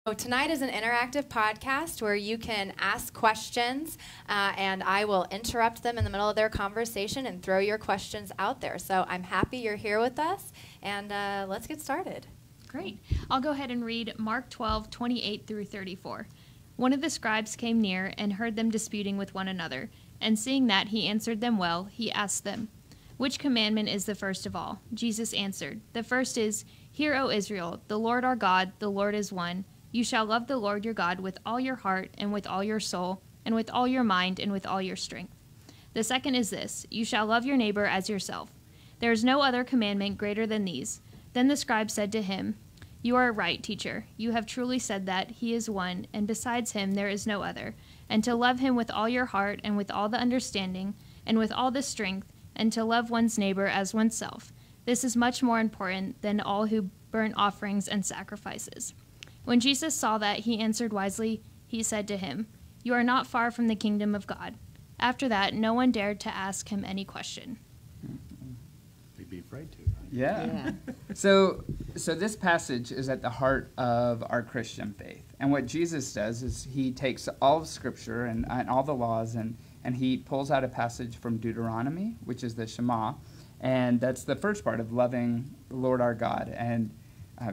So tonight is an interactive podcast where you can ask questions and I will interrupt them in the middle of their conversation and throw your questions out there. So I'm happy you're here with us, and let's get started. Great. I'll go ahead and read Mark 12:28 through 34. One of the scribes came near and heard them disputing with one another, and seeing that he answered them well, he asked them, "Which commandment is the first of all?" Jesus answered, "The first is, Hear, O Israel, the Lord our God, the Lord is one. You shall love the Lord your God with all your heart and with all your soul and with all your mind and with all your strength. The second is this, you shall love your neighbor as yourself. There is no other commandment greater than these." Then the scribe said to him, "You are right, teacher. You have truly said that he is one, and besides him there is no other. And to love him with all your heart and with all the understanding and with all the strength, and to love one's neighbor as oneself. This is much more important than all who burn offerings and sacrifices." When Jesus saw that, he answered wisely. He said to him, "You are not far from the kingdom of God." After that, no one dared to ask him any question. They'd be afraid to, right? Yeah. So this passage is at the heart of our Christian faith. And what Jesus does is he takes all of Scripture and all the laws and he pulls out a passage from Deuteronomy, which is the Shema. And that's the first part of loving the Lord our God. And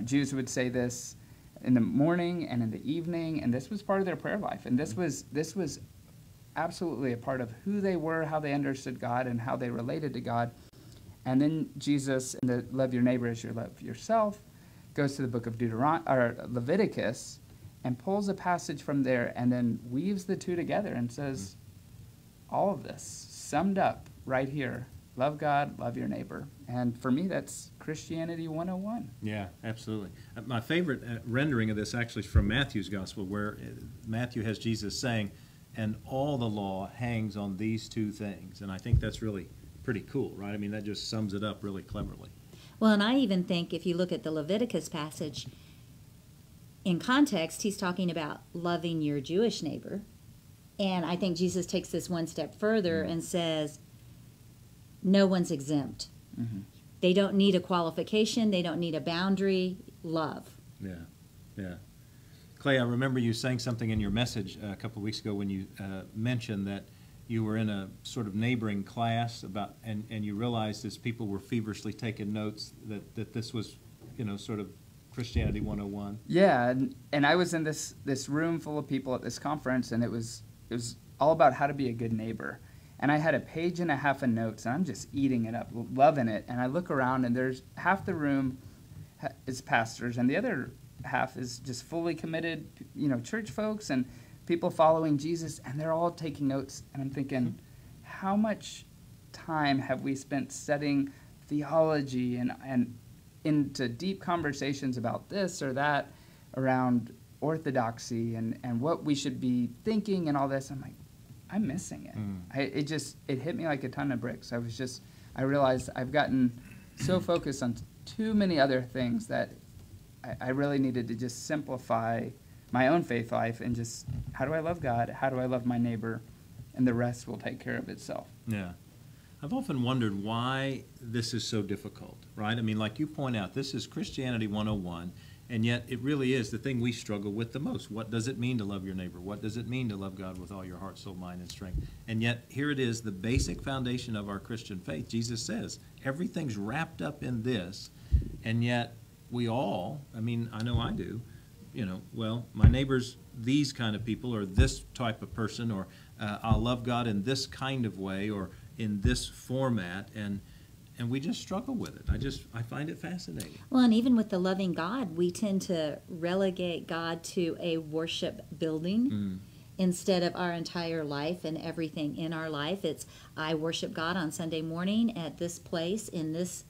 Jews would say this in the morning and in the evening, and this was part of their prayer life. And this was absolutely a part of who they were, how they understood God, and how they related to God. And then Jesus, in the love your neighbor as you love yourself, goes to the book of Leviticus and pulls a passage from there and then weaves the two together and says, all of this summed up right here. Love God, love your neighbor. And for me, that's Christianity 101. Yeah, absolutely. My favorite rendering of this actually is from Matthew's gospel, where Matthew has Jesus saying, "And all the law hangs on these two things." And I think that's really pretty cool, right? I mean, that just sums it up really cleverly. Well, and I even think if you look at the Leviticus passage, in context, he's talking about loving your Jewish neighbor. And I think Jesus takes this one step further and says, no one's exempt. Mm-hmm. They don't need a qualification. They don't need a boundary. Love. Yeah. Clay, I remember you saying something in your message a couple of weeks ago when you mentioned that you were in a sort of neighboring class about, and you realized as people were feverishly taking notes that this was, sort of Christianity 101. Yeah, and I was in this room full of people at this conference, and it was all about how to be a good neighbor. And I had a page and a half of notes, and I'm just eating it up, loving it. And I look around, and there's half the room is pastors, and the other half is just fully committed, church folks and people following Jesus, and they're all taking notes. And I'm thinking, how much time have we spent studying theology and into deep conversations about this or that around orthodoxy and what we should be thinking and all this? I'm like, I'm missing it. It hit me like a ton of bricks. I realized I've gotten so focused on too many other things that I really needed to just simplify my own faith life and just, how do I love God? How do I love my neighbor? And the rest will take care of itself. Yeah. I've often wondered why this is so difficult, right? I mean, like you point out, this is Christianity 101. And yet it really is the thing we struggle with the most. What does it mean to love your neighbor? What does it mean to love God with all your heart, soul, mind, and strength? And yet here it is, the basic foundation of our Christian faith. Jesus says everything's wrapped up in this, and yet we all, I know I do, well, my neighbor's these kind of people or this type of person, or I'll love God in this kind of way or in this format, and we just struggle with it. I find it fascinating. Well, and even with the loving God, we tend to relegate God to a worship building instead of our entire life and everything in our life. It's, I worship God on Sunday morning at this place, in this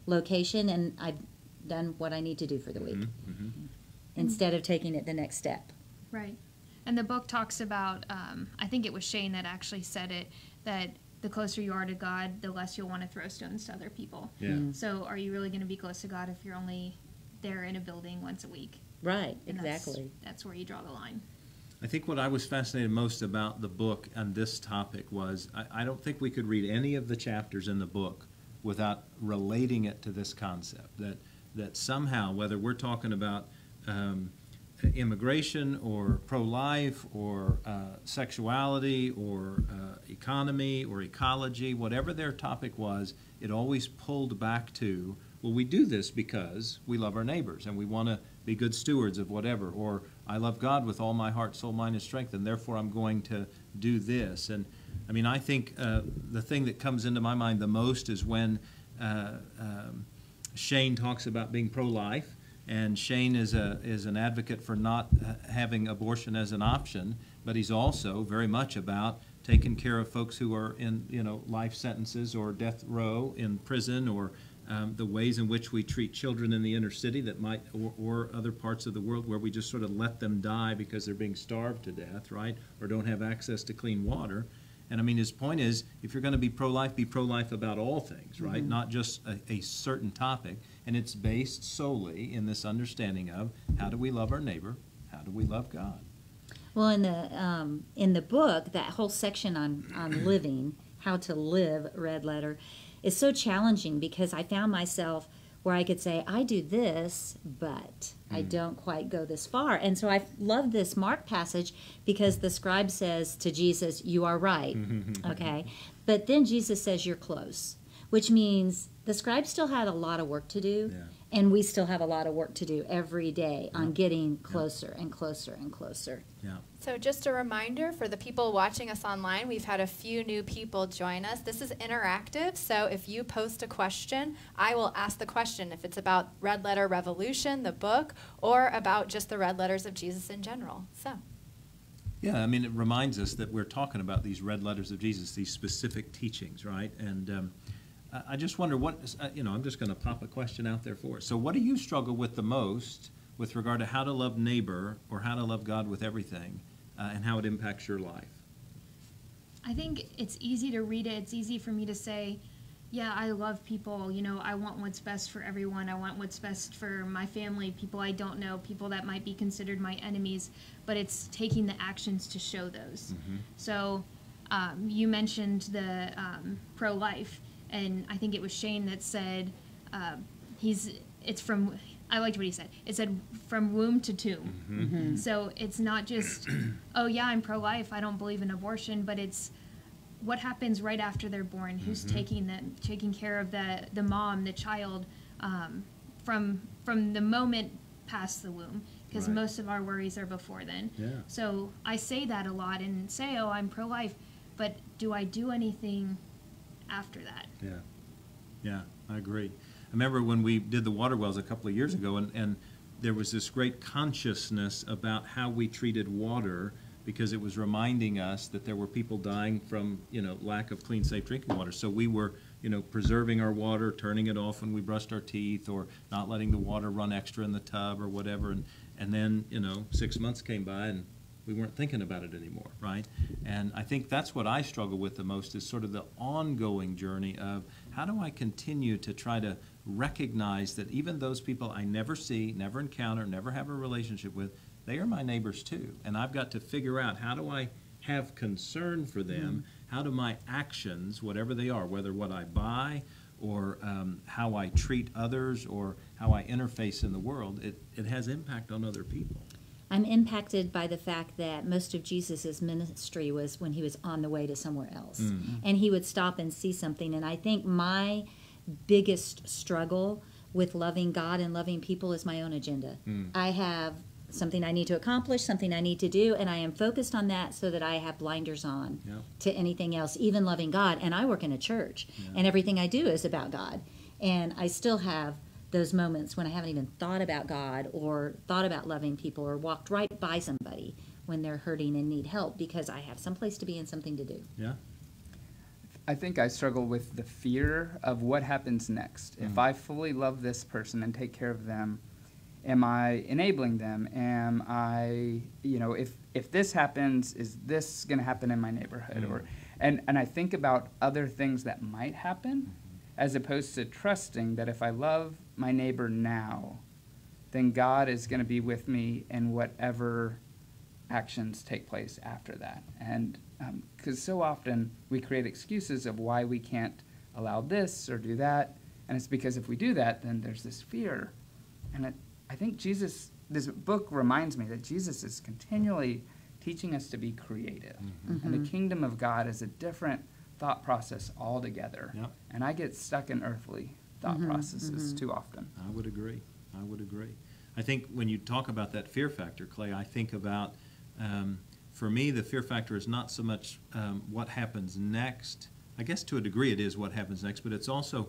location, and I've done what I need to do for the week. Instead of taking it the next step. Right. And the book talks about, I think it was Shane that actually said it, that the closer you are to God, the less you'll want to throw stones to other people. Yeah. So are you really going to be close to God if you're only there in a building once a week? Right, And exactly. That's where you draw the line. I think what I was fascinated most about the book on this topic was I don't think we could read any of the chapters in the book without relating it to this concept, that somehow, whether we're talking about immigration or pro-life or sexuality or economy or ecology, whatever their topic was, it always pulled back to, well, we do this because we love our neighbors and we want to be good stewards of whatever, or I love God with all my heart, soul, mind, and strength, and therefore I'm going to do this. And I mean, I think the thing that comes into my mind the most is when Shane talks about being pro-life, and Shane is an advocate for not having abortion as an option, but he's also very much about taking care of folks who are in life sentences or death row in prison, or the ways in which we treat children in the inner city that might, or other parts of the world where we just sort of let them die because they're being starved to death, right, or don't have access to clean water. And I mean, his point is, if you're going to be pro-life about all things, right? Mm-hmm. Not just a certain topic. And it's based solely in this understanding of how do we love our neighbor, how do we love God. Well, in the book, that whole section on living, how to live, red letter, is so challenging because I found myself where I could say, I do this, but I don't quite go this far. And so I love this Mark passage because the scribe says to Jesus, you are right, okay? But then Jesus says, you're close, which means the scribe still had a lot of work to do, and we still have a lot of work to do every day on getting closer and closer and closer. Yeah. So just a reminder for the people watching us online, we've had a few new people join us. This is interactive, so if you post a question, I will ask the question if it's about Red Letter Revolution, the book, or about just the red letters of Jesus in general. So. Yeah, I mean, it reminds us that we're talking about these red letters of Jesus, these specific teachings, right? And I just wonder what, I'm just going to pop a question out there for us. So what do you struggle with the most with regard to how to love neighbor or how to love God with everything and how it impacts your life? I think it's easy to read it. It's easy for me to say, yeah, I love people. I want what's best for everyone. I want what's best for my family, people I don't know, people that might be considered my enemies. But it's taking the actions to show those. Mm-hmm. So you mentioned the pro-life. And I think it was Shane that said, I liked what he said. It said from womb to tomb. Mm-hmm. Mm-hmm. So it's not just, oh yeah, I'm pro-life, I don't believe in abortion, but it's what happens right after they're born, who's taking care of the mom, the child, from the moment past the womb, because most of our worries are before then. Yeah. So I say that a lot and say, oh, I'm pro-life, but do I do anything after that? Yeah, I agree. I remember when we did the water wells a couple of years ago, and there was this great consciousness about how we treated water, because it was reminding us that there were people dying from, lack of clean, safe drinking water. So we were, preserving our water, turning it off when we brushed our teeth, or not letting the water run extra in the tub or whatever. And then, 6 months came by and we weren't thinking about it anymore, right? And I think that's what I struggle with the most, is sort of the ongoing journey of how do I continue to try to recognize that even those people I never see, never encounter, never have a relationship with, they are my neighbors too. And I've got to figure out, how do I have concern for them? How do my actions, whatever they are, whether what I buy or how I treat others or how I interface in the world, it has impact on other people. I'm impacted by the fact that most of Jesus' ministry was when he was on the way to somewhere else. Mm-hmm. And he would stop and see something. And I think my biggest struggle with loving God and loving people is my own agenda. I have something I need to accomplish, something I need to do, and I am focused on that so that I have blinders on to anything else, even loving God. And I work in a church, and everything I do is about God. And I still have those moments when I haven't even thought about God or thought about loving people or walked right by somebody when they're hurting and need help because I have someplace to be and something to do. Yeah. I think I struggle with the fear of what happens next. If I fully love this person and take care of them, am I enabling them? Am I, if this happens, is this going to happen in my neighborhood? Or and I think about other things that might happen, as opposed to trusting that if I love my neighbor now, then God is going to be with me in whatever actions take place after that. And because so often we create excuses of why we can't allow this or do that, and it's because if we do that, then there's this fear. And I think Jesus this book reminds me that Jesus is continually teaching us to be creative. And the kingdom of God is a different thought process altogether. Yep. And I get stuck in earthly thought processes too often. I would agree. I would agree. I think when you talk about that fear factor, Clay, I think about, for me, the fear factor is not so much what happens next. I guess to a degree it is what happens next, but it's also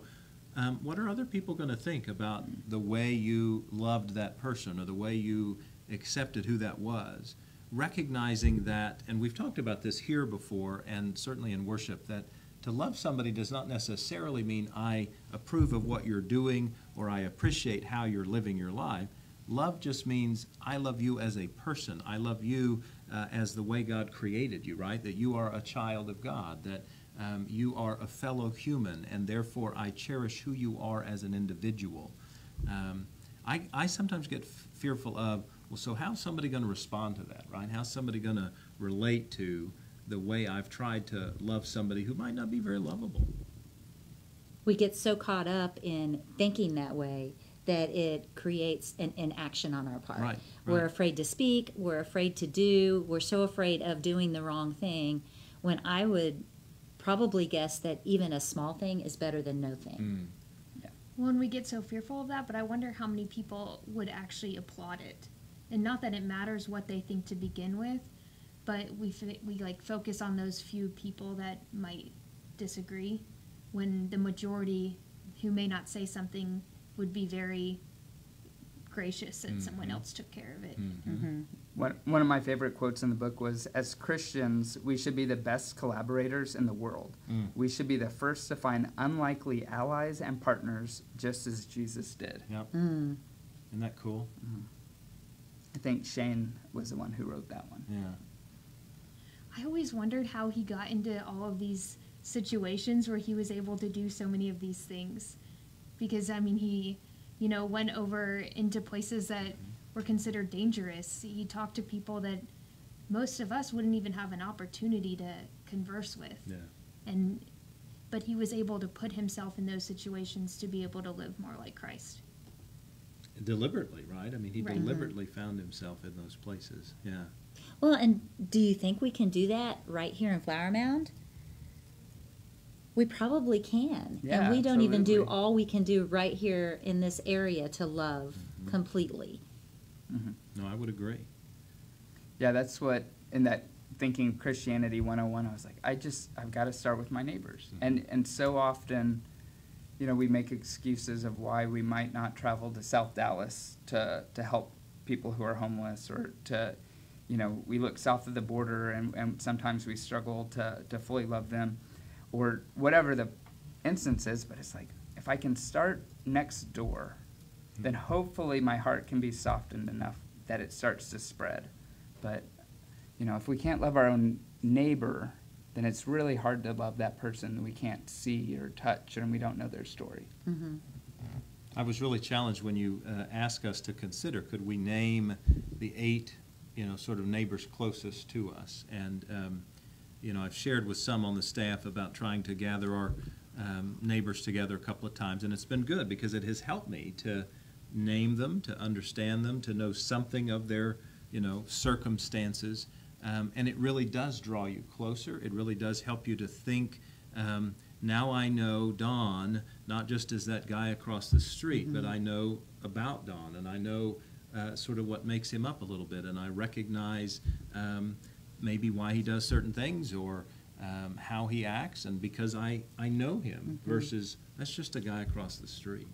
what are other people going to think about the way you loved that person or the way you accepted who that was? Recognizing that, and we've talked about this here before and certainly in worship, that to love somebody does not necessarily mean I approve of what you're doing or I appreciate how you're living your life. Love just means I love you as a person. I love you as the way God created you, right? That you are a child of God, that you are a fellow human, and therefore I cherish who you are as an individual. I sometimes get fearful of, well, so how's somebody going to respond to that, right? How's somebody going to relate to the way I've tried to love somebody who might not be very lovable? We get so caught up in thinking that way that it creates an inaction on our part. Right, We're right. afraid to speak. We're afraid to do. We're so afraid of doing the wrong thing, when I would probably guess that even a small thing is better than no thing. Well, and we get so fearful of that, but I wonder how many people would actually applaud it. And not that it matters what they think to begin with, but we like focus on those few people that might disagree, when the majority who may not say something would be very gracious that someone else took care of it. One of my favorite quotes in the book was, as Christians, we should be the best collaborators in the world. We should be the first to find unlikely allies and partners, just as Jesus did. Yep. Isn't that cool? I think Shane was the one who wrote that one. Yeah. I always wondered how he got into all of these situations where he was able to do so many of these things. Because, I mean, he, went over into places that were considered dangerous. He talked to people that most of us wouldn't even have an opportunity to converse with. Yeah. But he was able to put himself in those situations to be able to live more like Christ. Deliberately, right? I mean, he Right. deliberately found himself in those places. Yeah. Well, and do you think we can do that right here in Flower Mound? We probably can. Yeah, and we don't even do absolutely. all we can do right here in this area to love completely. No, I would agree. Yeah, that's what, in that thinking Christianity 101, I was like, I've got to start with my neighbors. And so often, we make excuses of why we might not travel to South Dallas to help people who are homeless, or to, we look south of the border and sometimes we struggle to fully love them, or whatever the instance is. But it's like, if I can start next door, then hopefully my heart can be softened enough that it starts to spread. But, if we can't love our own neighbor, then it's really hard to love that person that we can't see or touch, and we don't know their story. I was really challenged when you asked us to consider, could we name the 8, sort of neighbors closest to us? And, I've shared with some on the staff about trying to gather our neighbors together a couple of times, and it's been good because it has helped me to name them, to understand them, to know something of their, circumstances. And it really does draw you closer. It really does help you to think, now I know Don, not just as that guy across the street, but I know about Don, and I know sort of what makes him up a little bit, and I recognize maybe why he does certain things, or how he acts, and because I know him, versus that's just a guy across the street.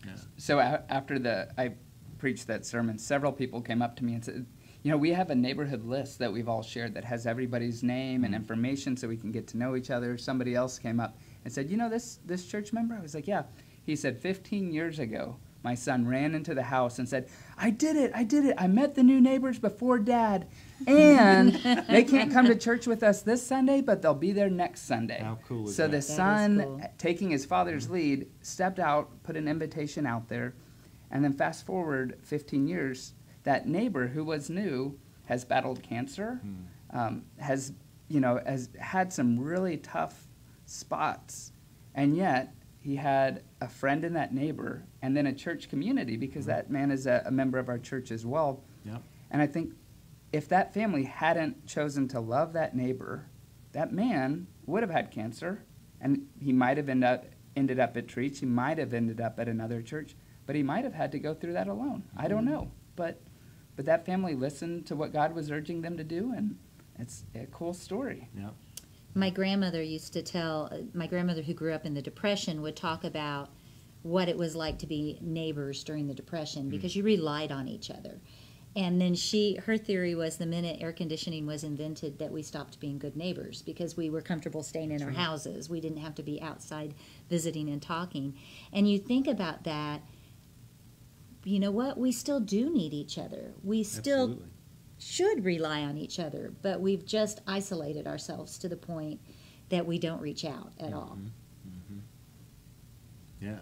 Yeah. So after I preached that sermon, several people came up to me and said, we have a neighborhood list that we've all shared that has everybody's name and information so we can get to know each other. Somebody else came up and said, this church member? I was like, yeah. He said, 15 years ago, my son ran into the house and said, I did it. I met the new neighbors before Dad, and they can't come to church with us this Sunday, but they'll be there next Sunday. How cool is so that? the That son, is cool. taking his father's lead, stepped out, put an invitation out there, and then fast forward 15 years, that neighbor who was new has battled cancer, has had some really tough spots, and yet he had a friend in that neighbor and then a church community, because that man is a member of our church as well. Yep. And I think if that family hadn't chosen to love that neighbor, that man would have had cancer, and he might have ended up at Trietsch. He might have ended up at another church, but he might have had to go through that alone. I don't know. But that family listened to what God was urging them to do, and it's a cool story. Yep. My grandmother used to tell, my grandmother who grew up in the Depression would talk about what it was like to be neighbors during the Depression, because you relied on each other. And then her theory was the minute air conditioning was invented that we stopped being good neighbors, because we were comfortable staying in our houses. We didn't have to be outside visiting and talking. And you think about that, you know what? We still do need each other. We still Absolutely. should rely on each other, but we've just isolated ourselves to the point that we don't reach out at all. Yeah.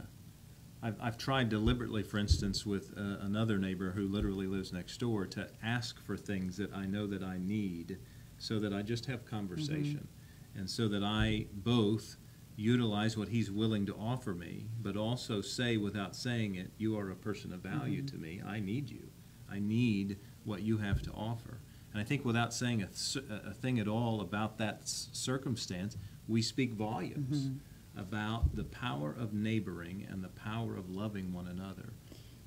I've tried deliberately, for instance, with another neighbor who literally lives next door, to ask for things that I know that I need, so that I just have conversation, and so that I both utilize what he's willing to offer me, but also say without saying it, you are a person of value to me. I need you. I need what you have to offer. And I think without saying a thing at all about that circumstance, we speak volumes about the power of neighboring and the power of loving one another.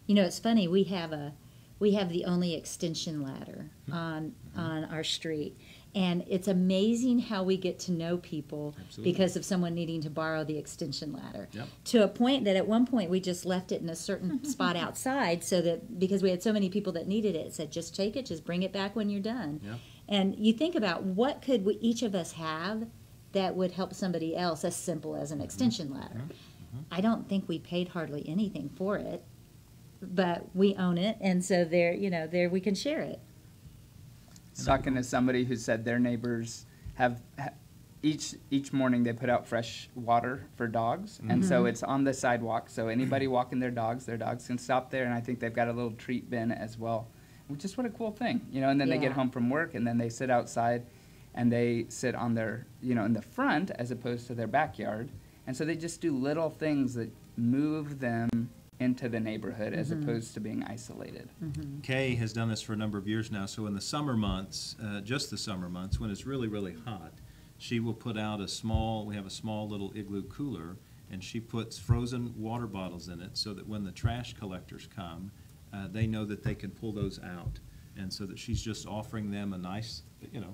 You know, it's funny. We have the only extension ladder on our street, and it's amazing how we get to know people because of someone needing to borrow the extension ladder. Yep. To a point that at one point we just left it in a certain spot outside, so that because we had so many people that needed it, it said just take it, just bring it back when you're done. Yep. And you think about what could each of us have that would help somebody else, as simple as an extension ladder. I don't think we paid hardly anything for it, but we own it, and so there we can share it. Talking to somebody who said their neighbors have each morning they put out fresh water for dogs, and so it's on the sidewalk, so anybody walking their dogs can stop there, and I think they've got a little treat bin as well. Just what a cool thing, and then they get Yeah. home from work, and then they sit outside, and they sit on their, in the front as opposed to their backyard, and so they just do little things that move them into the neighborhood as opposed to being isolated. Kay has done this for a number of years now, so in the summer months, just the summer months, when it's really, really hot, she will put out we have a small little igloo cooler, and she puts frozen water bottles in it so that when the trash collectors come, they know that they can pull those out. And so that she's just offering them a nice,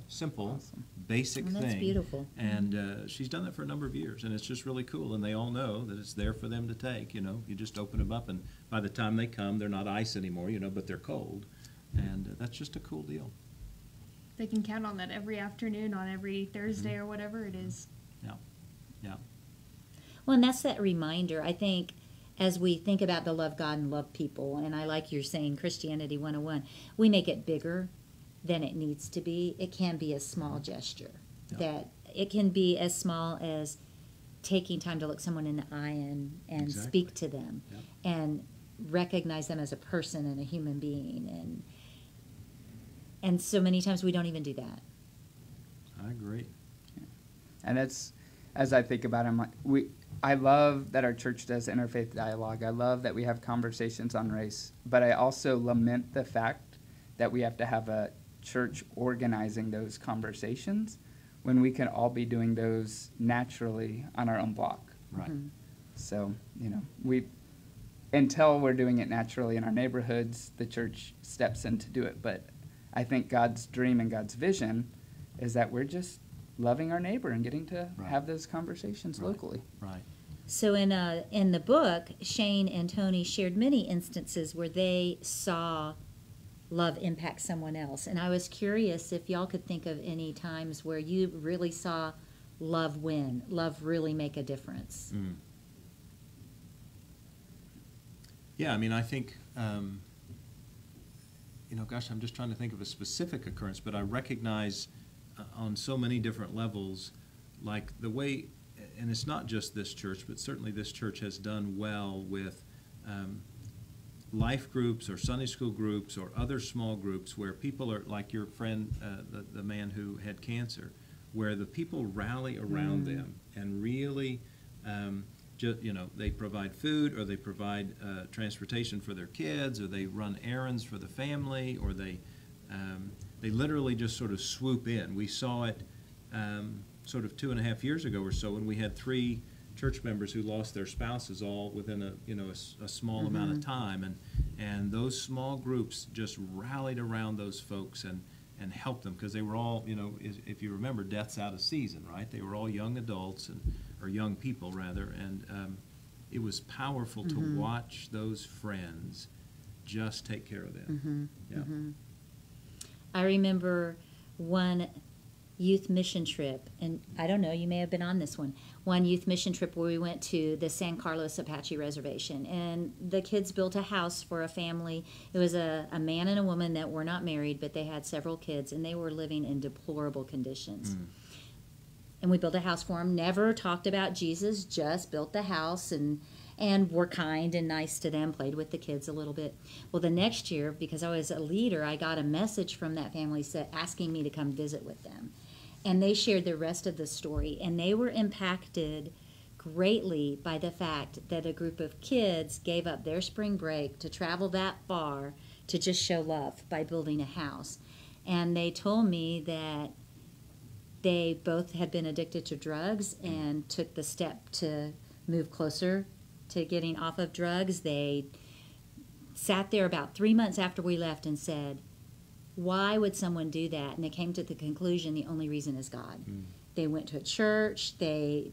simple, basic thing. That's beautiful. And she's done that for a number of years, and it's just really cool. And they all know that it's there for them to take. You just open them up, and by the time they come, they're not ice anymore, but they're cold. And that's just a cool deal. They can count on that every afternoon, on every Thursday or whatever it is. Yeah. Well, and that's that reminder, I think, as we think about the love God and love people, and I like you're saying Christianity 101, we make it bigger than it needs to be. It can be a small gesture. Yeah. That it can be as small as taking time to look someone in the eye and Exactly. speak to them, Yeah. and recognize them as a person and a human being. And so many times we don't even do that. I agree. And it's, as I think about it, I love that our church does interfaith dialogue. I love that we have conversations on race. But I also lament the fact that we have to have a church organizing those conversations when we can all be doing those naturally on our own block. Right. So, until we're doing it naturally in our neighborhoods, the church steps in to do it. But I think God's dream and God's vision is that we're just loving our neighbor and getting to Right. have those conversations Right. locally. Right. So in the book, Shane and Tony shared many instances where they saw love impact someone else. And I was curious if y'all could think of any times where you really saw love win, love really make a difference. Yeah, I think, I'm just trying to think of a specific occurrence, but I recognize on so many different levels, like the way, and it's not just this church, but certainly this church has done well with life groups or Sunday school groups or other small groups where people are, like your friend, the man who had cancer, where the people rally around them and really they provide food, or they provide transportation for their kids, or they run errands for the family, or they literally just sort of swoop in. We saw it sort of 2.5 years ago or so when we had 3 church members who lost their spouses all within a small amount of time, and those small groups just rallied around those folks and helped them, because they were all, if you remember, death's out of season, right? They were all young adults or young people rather, and it was powerful to watch those friends just take care of them. I remember one youth mission trip, and I don't know, you may have been on this one youth mission trip where we went to the San Carlos Apache Reservation, and the kids built a house for a family. It was a man and a woman that were not married, but they had several kids, and they were living in deplorable conditions. And we built a house for them, never talked about Jesus, just built the house and were kind and nice to them, played with the kids a little bit. Well, the next year, because I was a leader, I got a message from that family asking me to come visit with them. And they shared the rest of the story, and they were impacted greatly by the fact that a group of kids gave up their spring break to travel that far to just show love by building a house. And they told me that they both had been addicted to drugs and took the step to move closer to getting off of drugs. They sat there about 3 months after we left and said, why would someone do that? And they came to the conclusion the only reason is God. They went to a church, they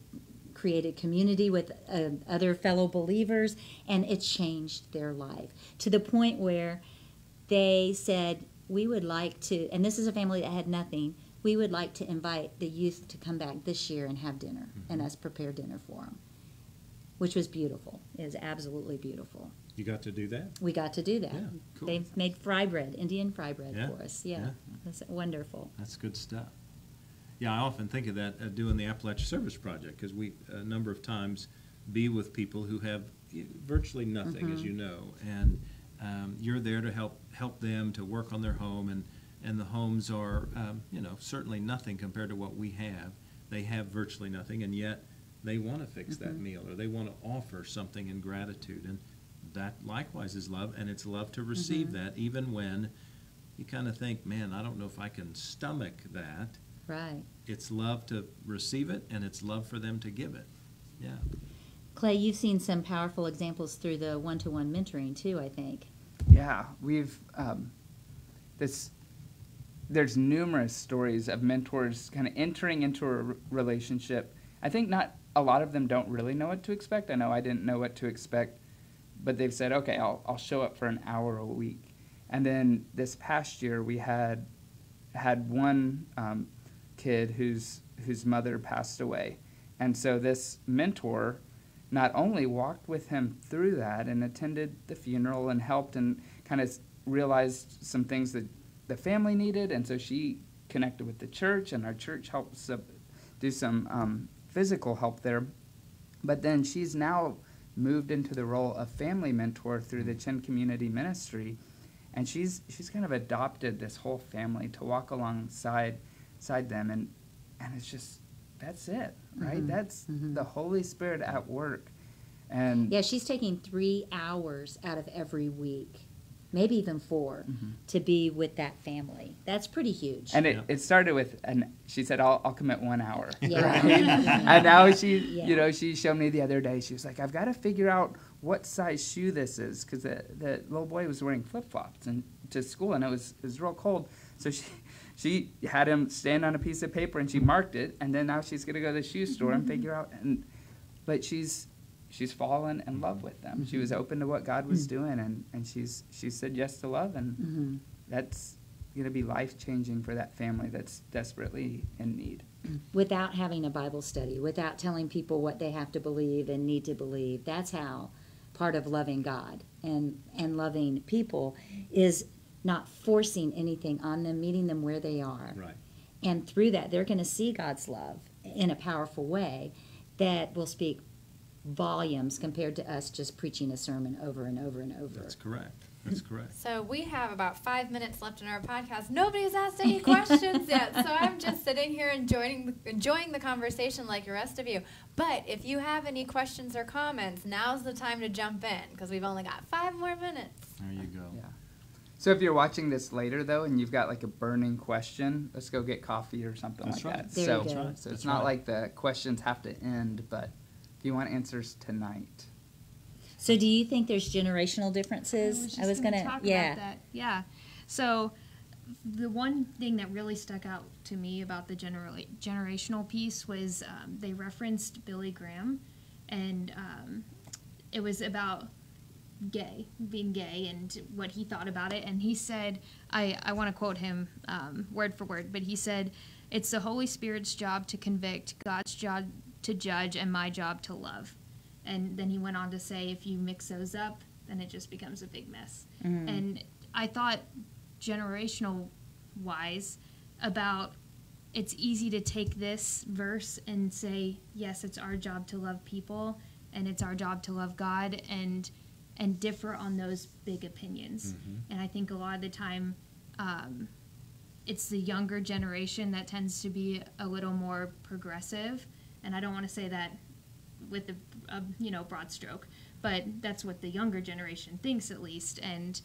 created community with other fellow believers, and it changed their life to the point where they said, we would like to, and this is a family that had nothing, we would like to invite the youth to come back this year and have dinner, and us prepare dinner for them, which was beautiful. It was absolutely beautiful. You got to do that? We got to do that. Yeah, cool. They made fry bread, Indian fry bread Yeah, for us. yeah. That's wonderful. That's good stuff. Yeah, I often think of that doing the Appalachia Service Project, because we a number of times be with people who have virtually nothing, as you know, and you're there to help them to work on their home, and the homes are certainly nothing compared to what we have. They have virtually nothing, and yet they want to fix that meal, or they want to offer something in gratitude, and that likewise is love, and it's love to receive that, even when you kind of think, man, I don't know if I can stomach that. Right. It's love to receive it, and it's love for them to give it. Yeah. Clay, you've seen some powerful examples through the one-to-one mentoring too, I think. Yeah, we've there's numerous stories of mentors kind of entering into a relationship. I think not a lot of them don't really know what to expect. I know I didn't know what to expect, but they've said, okay, I'll show up for an hour a week. And then this past year we had one kid whose mother passed away, and so this mentor not only walked with him through that and attended the funeral and helped and kind of realized some things that the family needed, and so she connected with the church, and our church helps do some physical help there. But then she's now moved into the role of family mentor through the Chin Community Ministry, and she's kind of adopted this whole family to walk alongside them, and it's just, that's it, right? That's the Holy Spirit at work. And Yeah, she's taking 3 hours out of every week, maybe even 4, to be with that family. That's pretty huge. And it started with, she said, I'll commit 1 hour. Yeah. Right? And now she, Yeah. she showed me the other day, she was like, I've got to figure out what size shoe this is, because the little boy was wearing flip-flops to school, and it was real cold. So she had him stand on a piece of paper, and she marked it, and then now she's going to go to the shoe store and figure out. But she's fallen in love with them. She was open to what God was doing, and she said yes to love, and that's going to be life-changing for that family that's desperately in need. Without having a Bible study, without telling people what they have to believe and need to believe. That's how part of loving God and loving people is not forcing anything on them, meeting them where they are. Right. And through that, they're going to see God's love in a powerful way that will speak volumes compared to us just preaching a sermon over and over and over. That's correct. That's correct. So we have about 5 minutes left in our podcast. Nobody's asked any questions yet, so I'm just sitting here enjoying the conversation like the rest of you. But if you have any questions or comments, now's the time to jump in because we've only got 5 more minutes. There you go. Yeah. So if you're watching this later, though, and you've got like a burning question, let's go get coffee or something That's like right. that. There so, you go. so That's it's not right. like the questions have to end, but if you want answers tonight. So do you think there's generational differences? I was gonna talk yeah. about that. Yeah. So the one thing that really stuck out to me about the generational piece was they referenced Billy Graham, and it was about being gay and what he thought about it. And he said, I want to quote him word for word, but he said, "It's the Holy Spirit's job to convict, God's job to judge, and my job to love." And then he went on to say, if you mix those up, then it just becomes a big mess. And I thought, generational-wise, about it's easy to take this verse and say, yes, it's our job to love people, and it's our job to love God, and differ on those big opinions. And I think a lot of the time, it's the younger generation that tends to be a little more progressive. And I don't want to say that with a broad stroke, but that's what the younger generation thinks, at least. And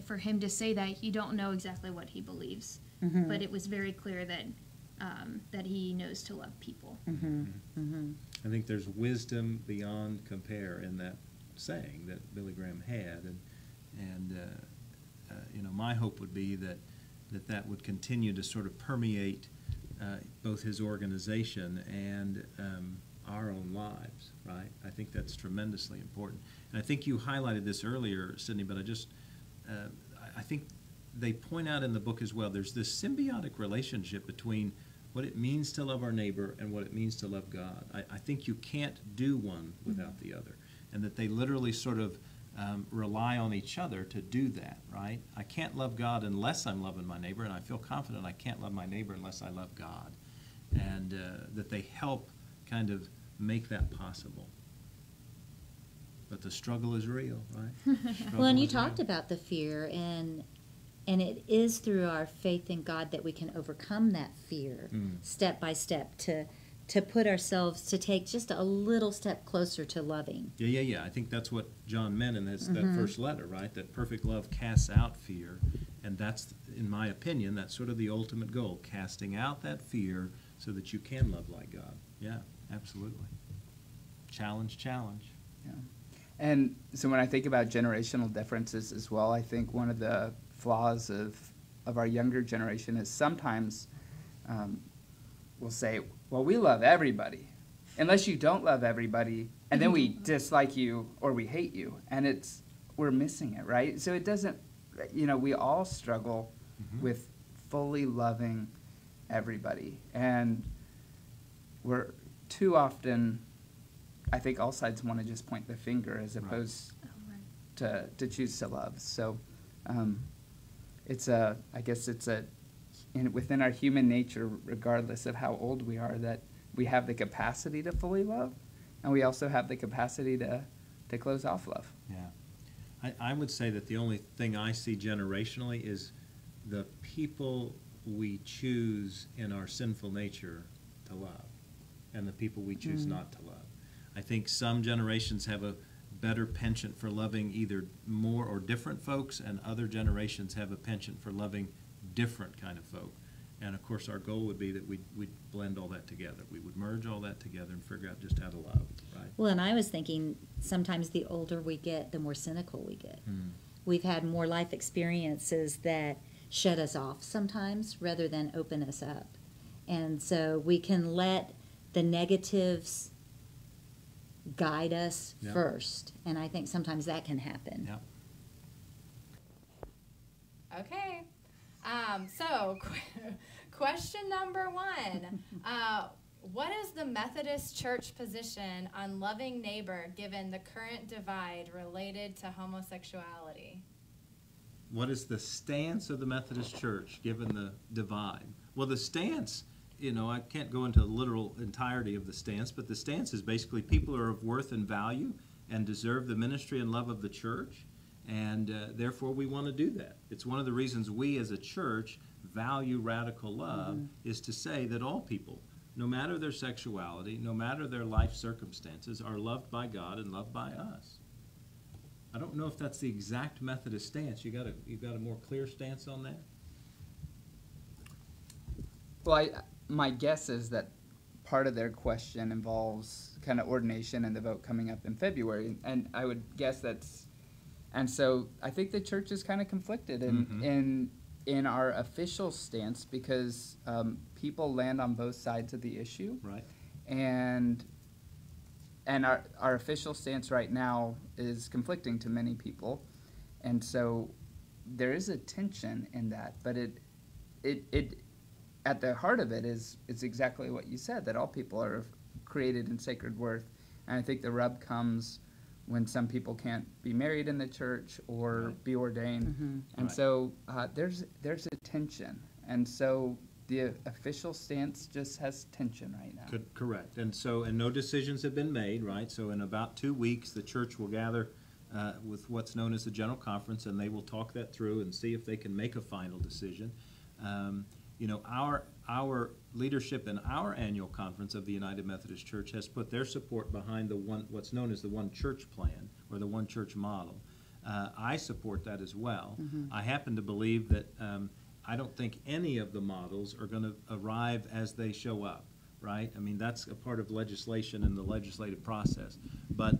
for him to say that, you don't know exactly what he believes, but it was very clear that that he knows to love people. I think there's wisdom beyond compare in that saying that Billy Graham had, and my hope would be that would continue to sort of permeate both his organization and our own lives, right? I think that's tremendously important. And I think you highlighted this earlier, Sydney, but I think they point out in the book as well, there's this symbiotic relationship between what it means to love our neighbor and what it means to love God. I think you can't do one without the other, and that they literally sort of rely on each other to do that, right? I can't love God unless I'm loving my neighbor, and I feel confident I can't love my neighbor unless I love God. And that they help kind of make that possible. But the struggle is real, right? Well, and you talked about the fear, and it is through our faith in God that we can overcome that fear step by step to put ourselves, to take just a little step closer to loving. Yeah. I think that's what John meant in that first letter, right? That perfect love casts out fear. And that's, in my opinion, that's sort of the ultimate goal, casting out that fear so that you can love like God. Yeah, absolutely. Challenge. Yeah. And so when I think about generational differences as well, I think one of the flaws of our younger generation is sometimes we'll say, well, we love everybody, unless you don't love everybody, and then we dislike you or we hate you, and we're missing it, right? So it doesn't, we all struggle with fully loving everybody, and we're too often, I think all sides want to just point the finger as opposed to choose to love. So I guess it's within our human nature, regardless of how old we are, that we have the capacity to fully love, and we also have the capacity to close off love. Yeah. I would say that the only thing I see generationally is the people we choose in our sinful nature to love and the people we choose not to love. I think some generations have a better penchant for loving either more or different folks, and other generations have a penchant for loving different kind of folk. And of course our goal would be that we'd blend all that together. We would merge all that together and figure out just how to love, right? Well, and I was thinking sometimes the older we get, the more cynical we get. We've had more life experiences that shut us off sometimes rather than open us up. And so we can let the negatives guide us first. And I think sometimes that can happen. Yeah. Okay. So, question number 1. What is the Methodist Church position on loving neighbor given the current divide related to homosexuality? What is the stance of the Methodist Church given the divide? Well, the stance, I can't go into the literal entirety of the stance, but the stance is basically people are of worth and value and deserve the ministry and love of the church, And therefore, we want to do that. It's one of the reasons we as a church value radical love, is to say that all people, no matter their sexuality, no matter their life circumstances, are loved by God and loved by us. I don't know if that's the exact Methodist stance. You got a more clear stance on that? Well, my guess is that part of their question involves kind of ordination and the vote coming up in February, and I would guess and so I think the church is kind of conflicted in our official stance, because people land on both sides of the issue, Right. and our official stance right now is conflicting to many people, and so there is a tension in that, but it at the heart of it is exactly what you said, that all people are created in sacred worth. And I think the rub comes when some people can't be married in the church or Right. be ordained. And Right. so there's a tension. And so the official stance just has tension right now. Correct. And no decisions have been made, right? So in about 2 weeks, the church will gather with what's known as the General Conference, and they will talk that through and see if they can make a final decision. Our leadership in our annual conference of the United Methodist Church has put their support behind what's known as the One Church plan, or the One Church model. I support that as well. I happen to believe that I don't think any of the models are going to arrive as they show up, right? I mean, that's a part of legislation and the legislative process. But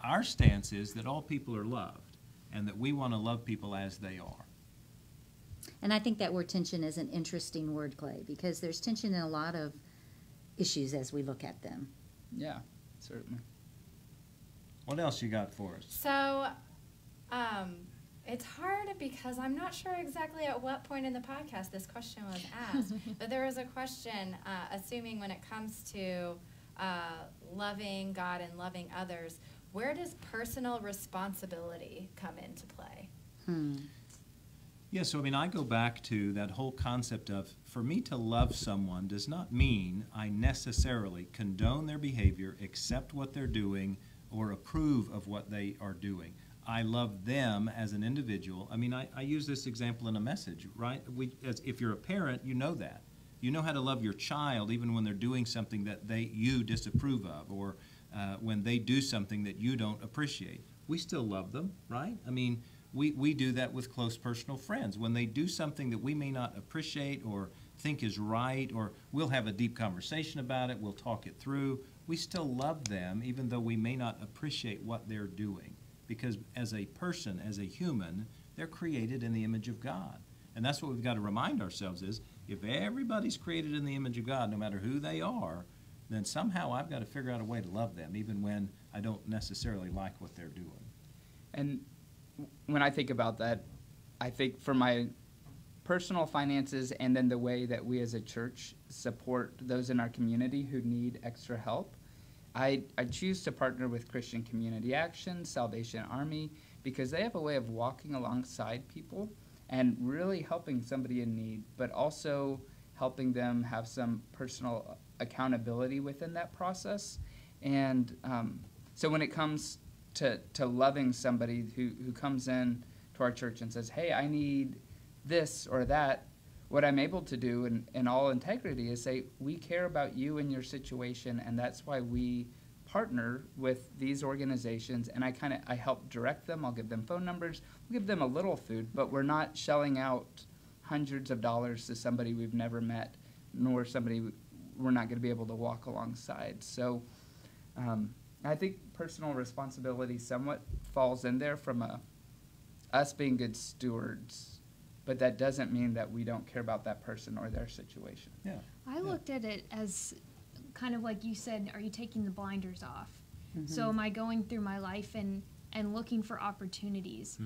our stance is that all people are loved, and that we want to love people as they are. And I think that word tension is an interesting word, Clay, because there's tension in a lot of issues as we look at them. Yeah, certainly. What else you got for us? So, it's hard because I'm not sure exactly at what point in the podcast this question was asked, but there was a question, assuming when it comes to loving God and loving others, where does personal responsibility come into play? Yeah, so I go back to that whole concept of, for me to love someone does not mean I necessarily condone their behavior, accept what they're doing, or approve of what they are doing. I love them as an individual. I use this example in a message, right? If you're a parent, you know that. You know how to love your child even when they're doing something that you disapprove of, or when they do something that you don't appreciate. We still love them, right? We do that with close personal friends. When they do something that we may not appreciate or think is right, or we'll have a deep conversation about it, we'll talk it through, we still love them even though we may not appreciate what they're doing. Because as a person, as a human, they're created in the image of God. And that's what we've got to remind ourselves is, if everybody's created in the image of God, no matter who they are, then somehow I've got to figure out a way to love them, even when I don't necessarily like what they're doing. And when I think about that, I think for my personal finances and then the way that we as a church support those in our community who need extra help, I choose to partner with Christian Community Action, Salvation Army, because they have a way of walking alongside people and really helping somebody in need, but also helping them have some personal accountability within that process. And so when it comes to loving somebody who comes in to our church and says, hey, I need this or that, what I'm able to do in all integrity is say, we care about you and your situation, and that's why we partner with these organizations, and I help direct them. I'll give them phone numbers. We'll give them a little food, but we're not shelling out hundreds of dollars to somebody we've never met, nor somebody we're not going to be able to walk alongside. So I think personal responsibility somewhat falls in there from us being good stewards, but that doesn't mean that we don't care about that person or their situation. Yeah. I looked at it as kind of like you said, are you taking the blinders off? So am I going through my life and looking for opportunities?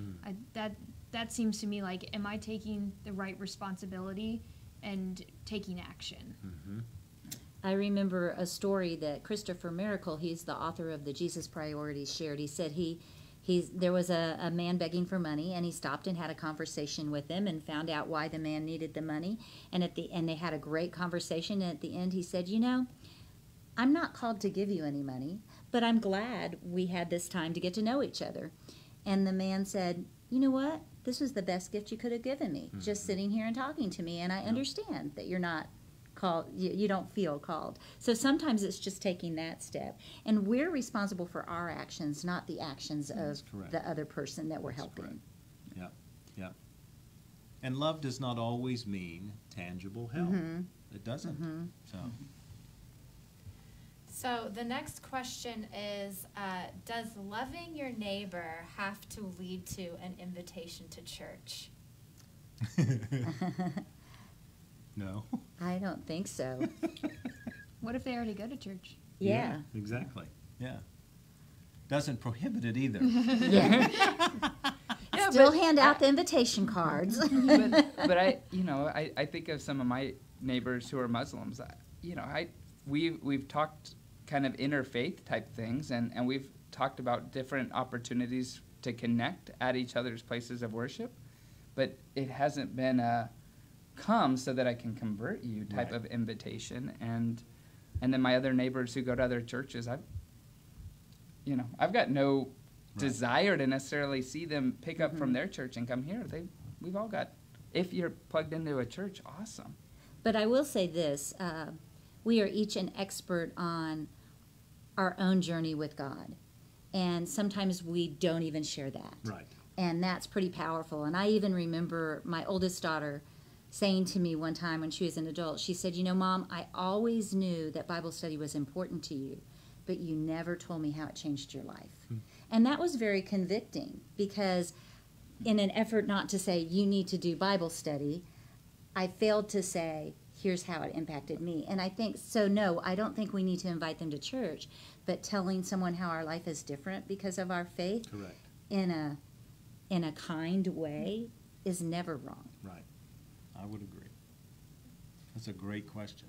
That seems to me like, am I taking the right responsibility and taking action? I remember a story that Christopher Miracle, he's the author of the Jesus Priorities, shared. He said there was a man begging for money, and he stopped and had a conversation with him and found out why the man needed the money. And they had a great conversation. And at the end, he said, I'm not called to give you any money, but I'm glad we had this time to get to know each other. And the man said, you know what? This was the best gift you could have given me, just sitting here and talking to me. And I understand that you're not called, you don't feel called. So sometimes it's just taking that step. And we're responsible for our actions, not the actions of the other person that we're helping. Correct. Yeah, yeah. And love does not always mean tangible help. It doesn't. So the next question is, does loving your neighbor have to lead to an invitation to church? No. I don't think so. What if they already go to church? Yeah. Exactly. Yeah. Doesn't prohibit it either. Yeah. Still hand out the invitation cards. but I think of some of my neighbors who are Muslims. We've talked kind of interfaith type things, and we've talked about different opportunities to connect at each other's places of worship, but it hasn't been a come so that I can convert you type of invitation. And then my other neighbors who go to other churches, I've got no desire to necessarily see them pick up from their church and come here. We've all got, if you're plugged into a church, awesome. But I will say this, we are each an expert on our own journey with God. And sometimes we don't even share that. Right. And that's pretty powerful. And I even remember my oldest daughter saying to me one time when she was an adult, she said, Mom, I always knew that Bible study was important to you, but you never told me how it changed your life. And that was very convicting, because in an effort not to say you need to do Bible study, I failed to say, here's how it impacted me. And I think, no, I don't think we need to invite them to church, but telling someone how our life is different because of our faith in a kind way is never wrong. Right. I would agree. That's a great question.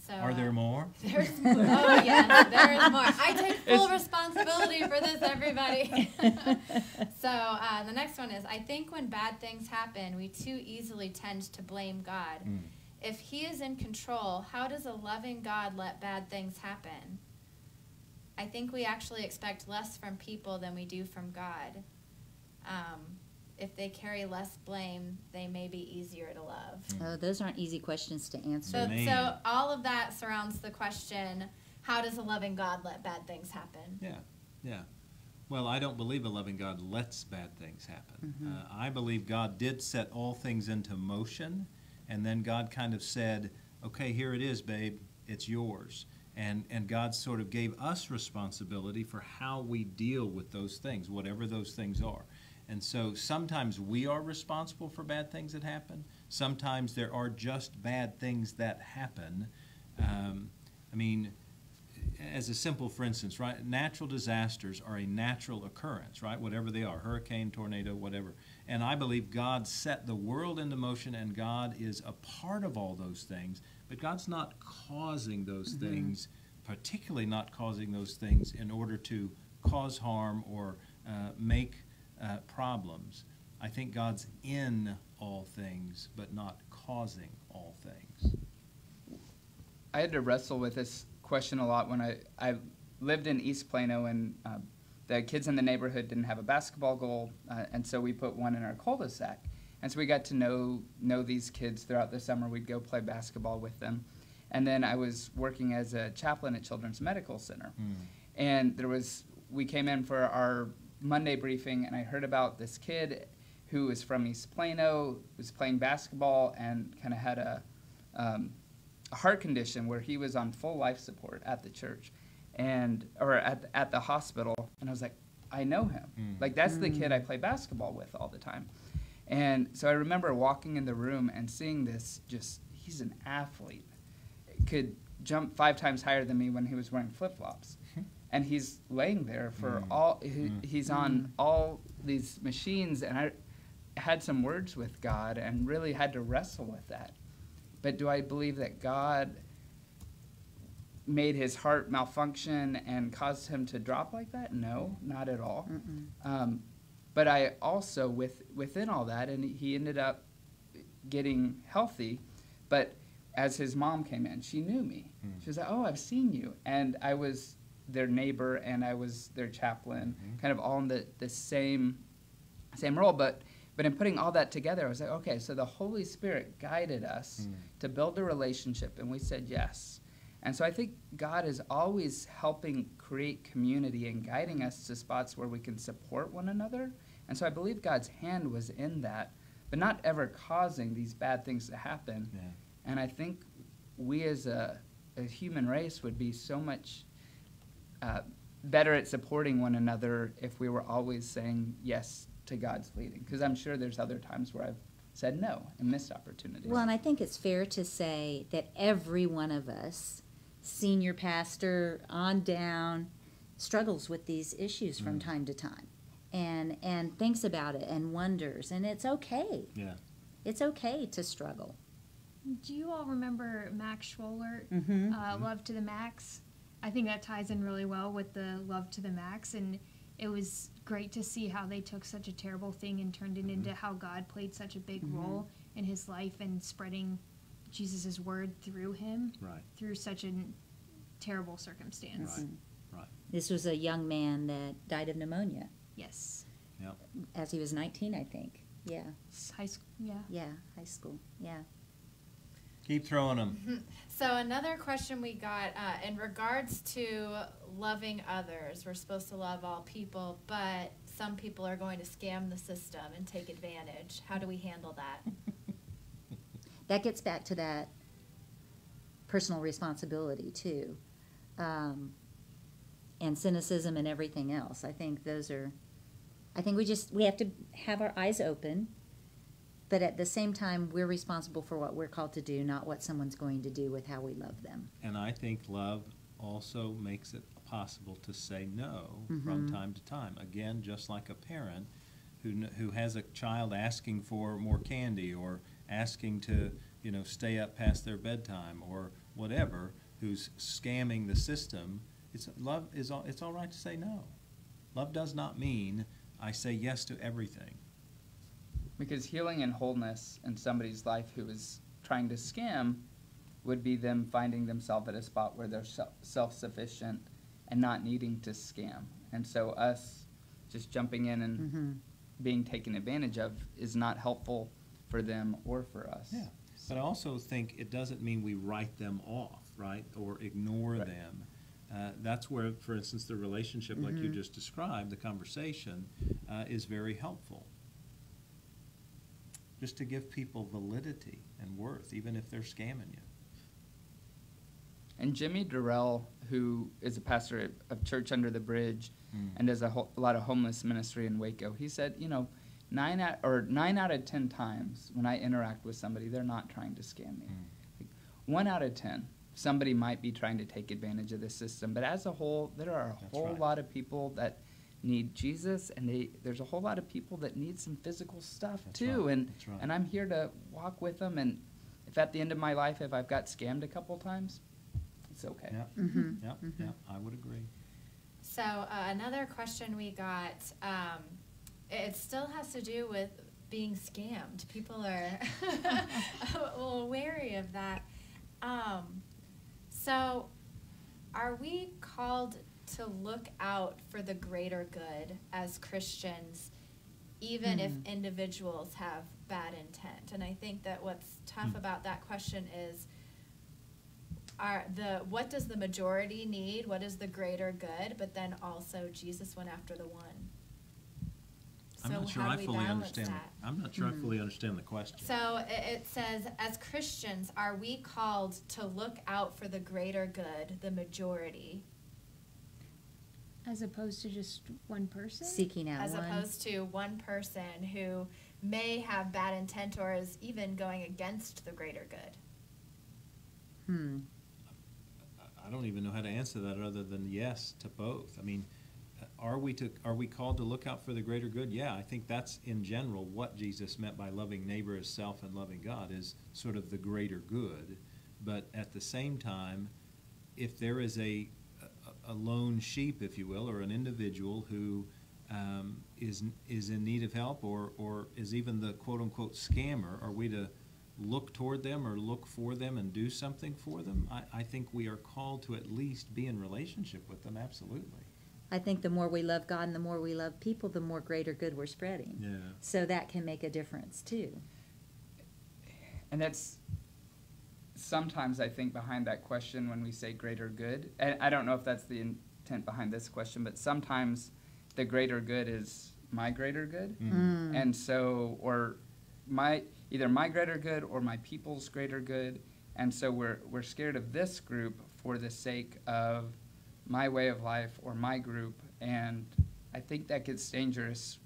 So, Are there more? There's oh yes, there is more. I take full responsibility for this, everybody. So the next one is, I think when bad things happen, we too easily tend to blame God. If He is in control, how does a loving God let bad things happen? I think we actually expect less from people than we do from God. If they carry less blame, they may be easier to love. Oh, those aren't easy questions to answer. So all of that surrounds the question, how does a loving God let bad things happen? Yeah. Well, I don't believe a loving God lets bad things happen. I believe God did set all things into motion, and then God kind of said, okay, here it is, babe, it's yours. And God sort of gave us responsibility for how we deal with those things, whatever those things are. And so sometimes we are responsible for bad things that happen. Sometimes there are just bad things that happen. As a simple, for instance, right? Natural disasters are a natural occurrence, right? Whatever they are, hurricane, tornado, whatever. And I believe God set the world into motion, and God is a part of all those things. But God's not causing those things, particularly not causing those things in order to cause harm or make problems. I think God's in all things, but not causing all things. I had to wrestle with this question a lot when I lived in East Plano, and the kids in the neighborhood didn't have a basketball goal, and so we put one in our cul-de-sac. And so we got to know these kids throughout the summer. We'd go play basketball with them. And then I was working as a chaplain at Children's Medical Center. And we came in for our Monday briefing, and I heard about this kid who was from East Plano, was playing basketball, and kind of had a heart condition where he was on full life support at the church, or at the hospital. And I was like, I know him. Like, that's the kid I play basketball with all the time. And so I remember walking in the room and seeing this, he's an athlete. Could jump 5 times higher than me when he was wearing flip-flops. And he's laying there for he's on all these machines, and I had some words with God and really had to wrestle with that. But do I believe that God made his heart malfunction and caused him to drop like that? No, not at all. But I also, within all that, and he ended up getting healthy, but as his mom came in, she knew me. She was like, oh, I've seen you. And I was their neighbor and I was their chaplain, kind of all in the same role. But in putting all that together, I was like, okay, so the Holy Spirit guided us to build a relationship, and we said yes. And so I think God is always helping create community and guiding us to spots where we can support one another. And so I believe God's hand was in that, but not ever causing these bad things to happen. Yeah. And I think we as a human race would be so much better at supporting one another if we were always saying yes to God's leading. Because I'm sure there's other times where I've said no and missed opportunities. Well, and I think it's fair to say that every one of us, senior pastor on down, struggles with these issues from time to time and thinks about it and wonders. And it's okay. Yeah. It's okay to struggle. Do you all remember Max Schwollert, Mm-hmm. Love to the Max? I think that ties in really well with the Love to the Max, and it was great to see how they took such a terrible thing and turned it into how God played such a big role in his life and spreading Jesus' word through him, Right. through such a terrible circumstance. Right. Right. This was a young man that died of pneumonia Yes. Yep. as he was 19, I think. Yeah, High school, yeah. yeah, high school, yeah. Keep throwing them. So another question we got in regards to loving others. We're supposed to love all people, but some people are going to scam the system and take advantage. How do we handle that? That gets back to that personal responsibility too, and cynicism and everything else. I think those are. I think we have to have our eyes open, but at the same time, we're responsible for what we're called to do, not what someone's going to do with how we love them. And I think love also makes it possible to say no from time to time. Again, just like a parent who has a child asking for more candy or asking to, stay up past their bedtime or whatever, who's scamming the system. It's all right to say no. Love does not mean I say yes to everything. Because healing and wholeness in somebody's life who is trying to scam would be them finding themselves at a spot where they're self-sufficient and not needing to scam. And so us just jumping in and being taken advantage of is not helpful for them or for us. Yeah. But I also think it doesn't mean we write them off, right, or ignore them. That's where, for instance, the relationship like you just described, the conversation, is very helpful. Just to give people validity and worth, even if they're scamming you. And Jimmy Durrell, who is a pastor of Church Under the Bridge and does a lot of homeless ministry in Waco, he said, 9 out of 10 times when I interact with somebody, they're not trying to scam me. Like, 1 out of 10, somebody might be trying to take advantage of the system. But as a whole, there are a whole lot of people that need Jesus, and there's a whole lot of people that need some physical stuff too. Right. And I'm here to walk with them. And if at the end of my life, if I've got scammed a couple times, it's okay. Yeah. Yeah. I would agree. So another question we got, it still has to do with being scammed. People are a little wary of that. So are we called to look out for the greater good as Christians, even if individuals have bad intent? And I think that what's tough about that question is, what does the majority need? What is the greater good? But then also Jesus went after the one. I'm So not sure how I do we fully balance understand. that? I'm not sure I fully understand the question. So it says, as Christians, are we called to look out for the greater good, the majority, As opposed to just one person? Seeking out as one. opposed to one person who may have bad intent or is even going against the greater good? I don't even know how to answer that other than yes to both. I mean, are we called to look out for the greater good? Yeah, I think that's in general what Jesus meant by loving neighbor as self and loving God is sort of the greater good. But at the same time, if there is a lone sheep, if you will, or an individual who is in need of help or is even the quote unquote scammer, are we to look toward them or look for them and do something for them. I think we are called to at least be in relationship with them, absolutely. I think the more we love God and the more we love people, the more greater good we're spreading. Yeah. So that can make a difference too. And that's sometimes I think behind that question when we say greater good, and I don't know if that's the intent behind this question, but sometimes the greater good is my greater good. And so, or either my greater good or my people's greater good. And so we're scared of this group for the sake of my way of life or my group. And I think that gets dangerous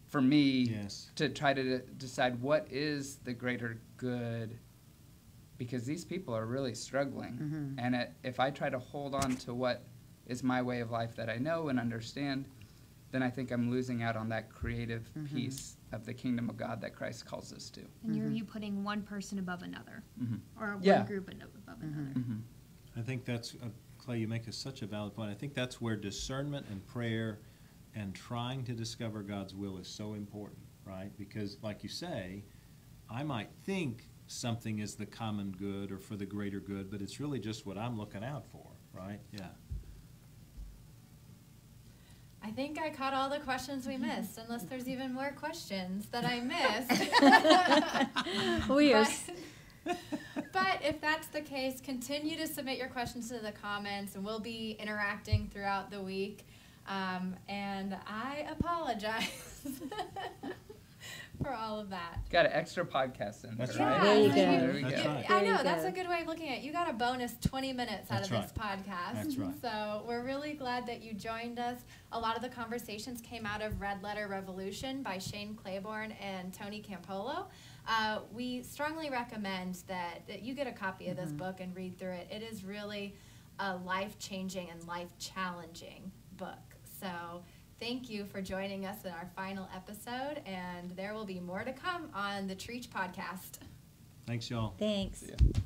for me to try to decide what is the greater good, because these people are really struggling. And if I try to hold on to what is my way of life that I know and understand, then I think I'm losing out on that creative piece of the kingdom of God that Christ calls us to. And you're putting one person above another, or one group above another. I think that's, Clay, you make such a valid point. I think that's where discernment and prayer and trying to discover God's will is so important, right? Because, like you say, I might think something is the common good or for the greater good, but it's really just what I'm looking out for, right? Yeah. I think I caught all the questions we missed, unless there's even more questions that I missed. But if that's the case, continue to submit your questions to the comments, and we'll be interacting throughout the week. And I apologize for all of that. Got an extra podcast in there, That's right? right. There you go. There we That's go. right. I know, that's a good way of looking at it. You got a bonus 20 minutes out That's of this right. podcast. That's right. So we're really glad that you joined us. A lot of the conversations came out of Red Letter Revolution by Shane Claiborne and Tony Campolo. We strongly recommend that you get a copy of this book and read through it. It is really a life-changing and life-challenging book. So thank you for joining us in our final episode, and there will be more to come on the Trietsch podcast. Thanks, y'all. Thanks. See ya.